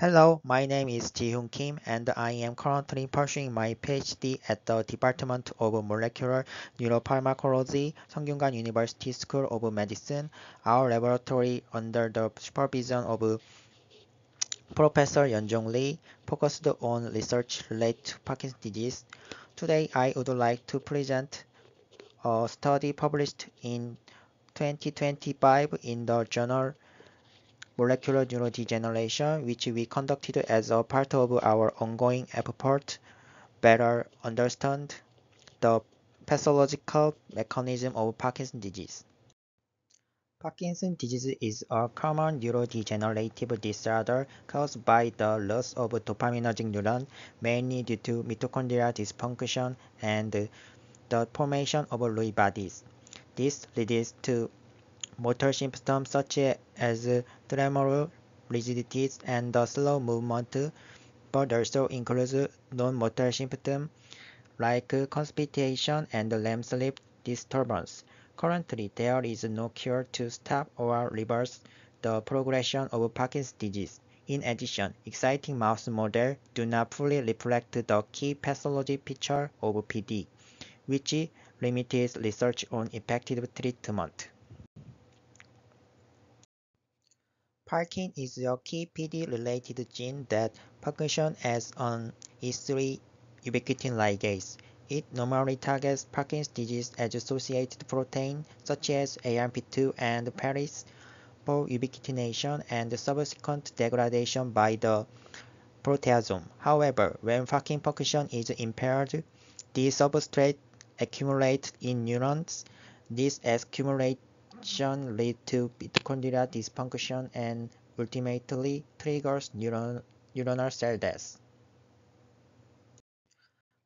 Hello, my name is Ji-Hoon Kim, and I am currently pursuing my PhD at the Department of Molecular Neuropharmacology, Seongyungan University School of Medicine. Our laboratory, under the supervision of Professor Yeonjong Lee, focused on research related to Parkinson's disease. Today, I would like to present a study published in 2025 in the journal molecular neurodegeneration, which we conducted as a part of our ongoing effort better understand the pathological mechanism of Parkinson's disease. Parkinson's disease is a common neurodegenerative disorder caused by the loss of dopaminergic neuron, mainly due to mitochondrial dysfunction and the formation of Lewy bodies. This leads to motor symptoms such as tremor, rigidity, and the slow movement, but also includes non-motor symptoms like constipation and REM sleep disturbance. Currently, there is no cure to stop or reverse the progression of Parkinson's disease. In addition, exciting mouse models do not fully reflect the key pathology feature of PD, which limits research on effective treatment. Parkin is a key PD-related gene that functions as an E3 ubiquitin ligase. It normally targets Parkinson's disease-associated proteins such as AMP2 and Paris for ubiquitination and subsequent degradation by the proteasome. However, when Parkin function is impaired, the substrate accumulates in neurons. This accumulation leads to mitochondrial dysfunction and ultimately triggers neuronal cell death.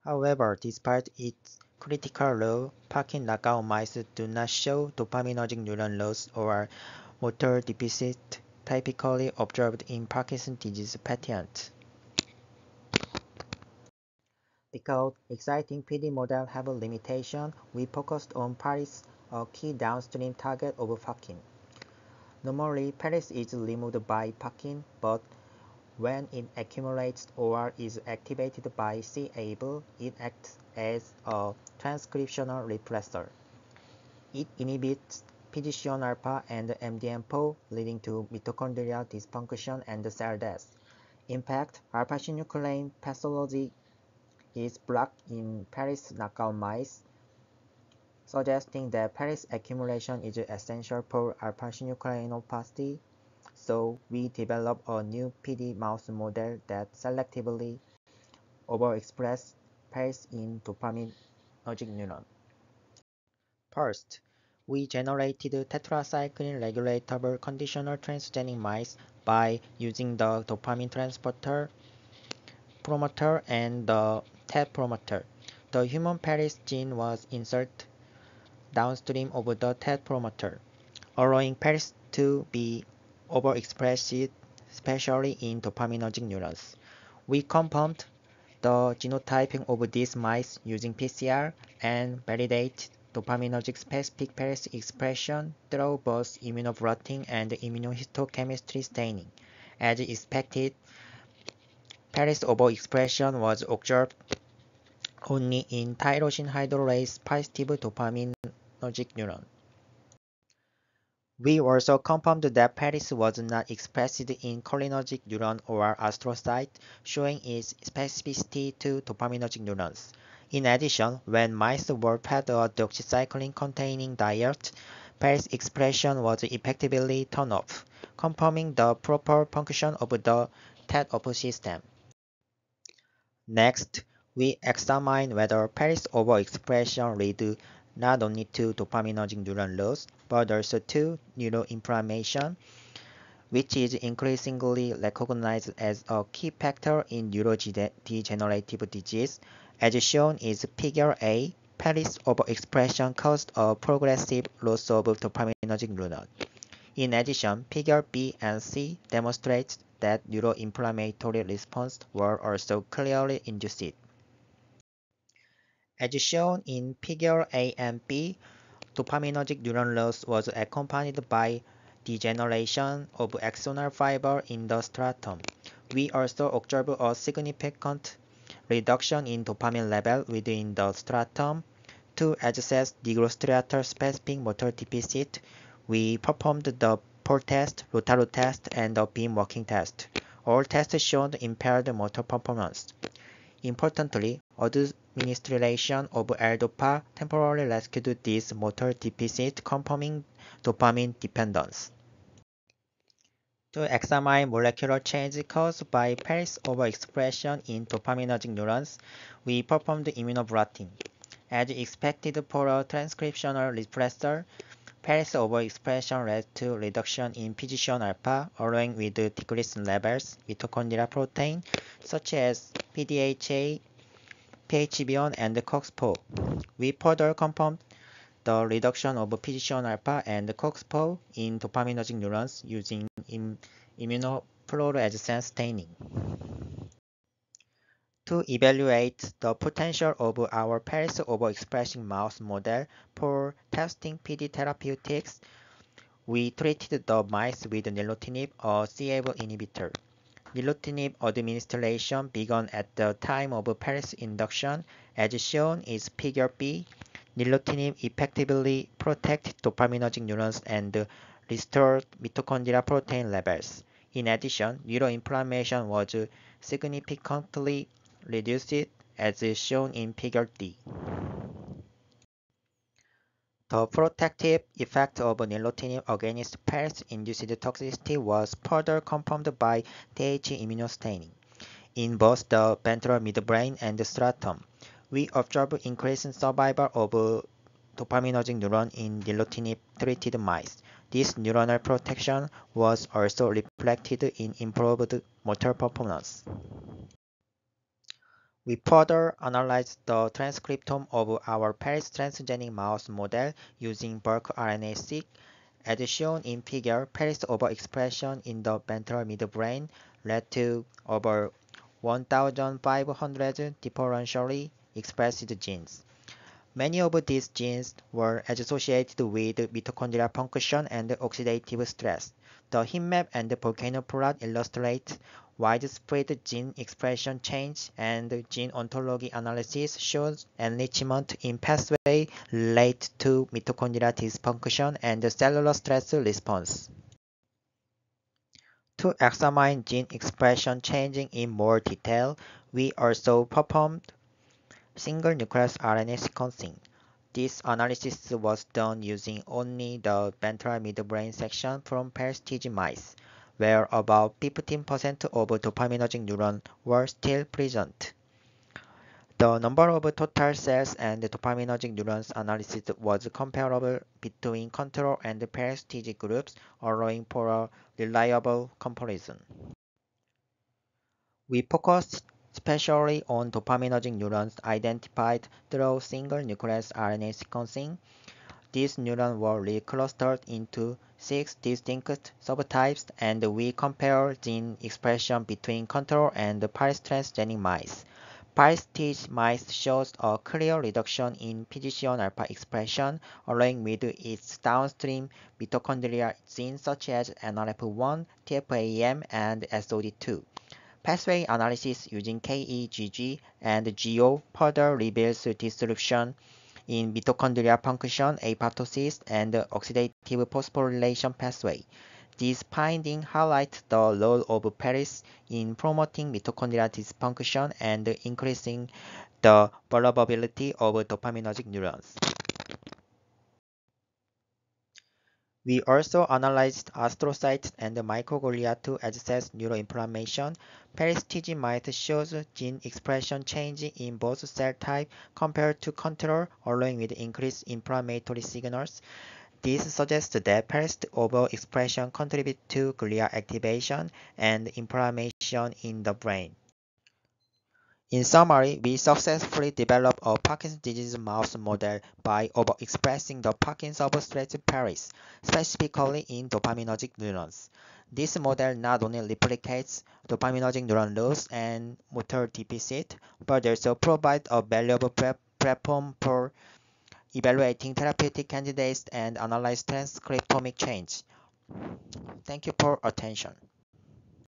However, despite its critical role, Parkin knockout mice do not show dopaminergic neuron loss or motor deficit typically observed in Parkinson's disease patients. Because exciting PD models have a limitation, we focused on Paris, a key downstream target of Parkin. Normally, Paris is removed by Parkin, but when it accumulates or is activated by c-Abl, it acts as a transcriptional repressor. It inhibits PGC1 alpha and MDM4, leading to mitochondrial dysfunction and cell death. In fact, alpha-synuclein pathology is blocked in Paris knockout mice, suggesting that Paris accumulation is essential for alpha-synucleinopathy. So we developed a new PD mouse model that selectively overexpresses Paris in dopaminergic neuron. First, we generated tetracycline regulatable conditional transgenic mice by using the dopamine transporter promoter and the TET promoter. The human Paris gene was inserted downstream of the TET promoter, allowing Paris to be overexpressed, especially in dopaminergic neurons. We confirmed the genotyping of these mice using PCR and validate dopaminergic specific Paris expression through both immunoblotting and immunohistochemistry staining. As expected, Paris overexpression was observed only in tyrosine hydrolase positive dopaminergic neuron. We also confirmed that Paris was not expressed in cholinergic neuron or astrocyte, showing its specificity to dopaminergic neurons. In addition, when mice were fed a doxycycline-containing diet, Paris expression was effectively turned off, confirming the proper function of the TET-OP system. Next, we examine whether Paris overexpression leads not only to dopaminergic neuron loss, but also to neuroinflammation, which is increasingly recognized as a key factor in neurodegenerative disease. As shown in Figure A, Paris overexpression caused a progressive loss of dopaminergic neuron. In addition, Figure B and C demonstrate that neuroinflammatory responses were also clearly induced. As shown in Figure A and B, dopaminergic neuron loss was accompanied by degeneration of axonal fiber in the stratum. We also observe a significant reduction in dopamine level within the stratum. To assess nigrostriatal specific motor deficit, we performed the POR test, Rotaro test, and the beam walking test. All tests showed impaired motor performance. Importantly, administration of L-DOPA temporarily rescued this motor deficit, confirming dopamine dependence. To examine molecular change caused by Paris overexpression in dopaminergic neurons, we performed immunoblotting. As expected for a transcriptional repressor, Paris overexpression led to reduction in PGC1 alpha, along with decreased levels mitochondrial protein such as PDHA, PHB1, and COX4. We further confirmed the reduction of PGC1 alpha and COX4 in dopaminergic neurons using immunofluorescence staining. To evaluate the potential of our Paris overexpressing mouse model for testing PD therapeutics, we treated the mice with nilotinib, a c-Abl inhibitor. Nilotinib administration began at the time of Paris induction. As shown is figure B. Nilotinib effectively protects dopaminergic neurons and restored mitochondrial protein levels. In addition, neuroinflammation was significantly reduced as shown in figure D. The protective effect of nilotinib against Paris-induced toxicity was further confirmed by THC immunostaining. In both the ventral midbrain and the stratum, we observed increasing survival of dopaminergic neuron in nilotinib-treated mice. This neuronal protection was also reflected in improved motor performance. We further analyzed the transcriptome of our Paris transgenic mouse model using bulk RNA-seq. As shown in figure, Paris overexpression in the ventral midbrain led to over 1,500 differentially expressed genes. Many of these genes were associated with mitochondrial function and oxidative stress. The heat map and volcano plot illustrate widespread gene expression change, and gene ontology analysis shows enrichment in pathway related to mitochondrial dysfunction and cellular stress response. To examine gene expression changing in more detail, we also performed single nucleus RNA sequencing. This analysis was done using only the ventral midbrain section from Paris-TG mice, where about 15% of dopaminergic neurons were still present. The number of total cells and dopaminergic neurons analysis was comparable between control and Paris-TG groups, allowing for a reliable comparison. We focused especially on dopaminergic neurons identified through single nucleus RNA sequencing. These neurons were reclustered into 6 distinct subtypes, and we compared gene expression between control and Paris transgenic mice. Paris-TG mice shows a clear reduction in PGC1 alpha expression, along with its downstream mitochondrial genes such as NRF1, TFAM, and SOD2. Pathway analysis using KEGG and GO further reveals disruption in mitochondrial function, apoptosis, and oxidative phosphorylation pathway. These findings highlight the role of Paris in promoting mitochondrial dysfunction and increasing the vulnerability of dopaminergic neurons. We also analyzed astrocytes and microglia to assess neuroinflammation. Paris-TG mice shows gene expression changing in both cell types compared to control, along with increased inflammatory signals. This suggests that Paris overexpression contributes to glia activation and inflammation in the brain. In summary, we successfully developed a Parkinson's disease mouse model by overexpressing the Parkinson substrate Paris, specifically in dopaminergic neurons. This model not only replicates dopaminergic neuron loss and motor deficit, but also provides a valuable platform for evaluating therapeutic candidates and analyze transcriptomic change. Thank you for attention.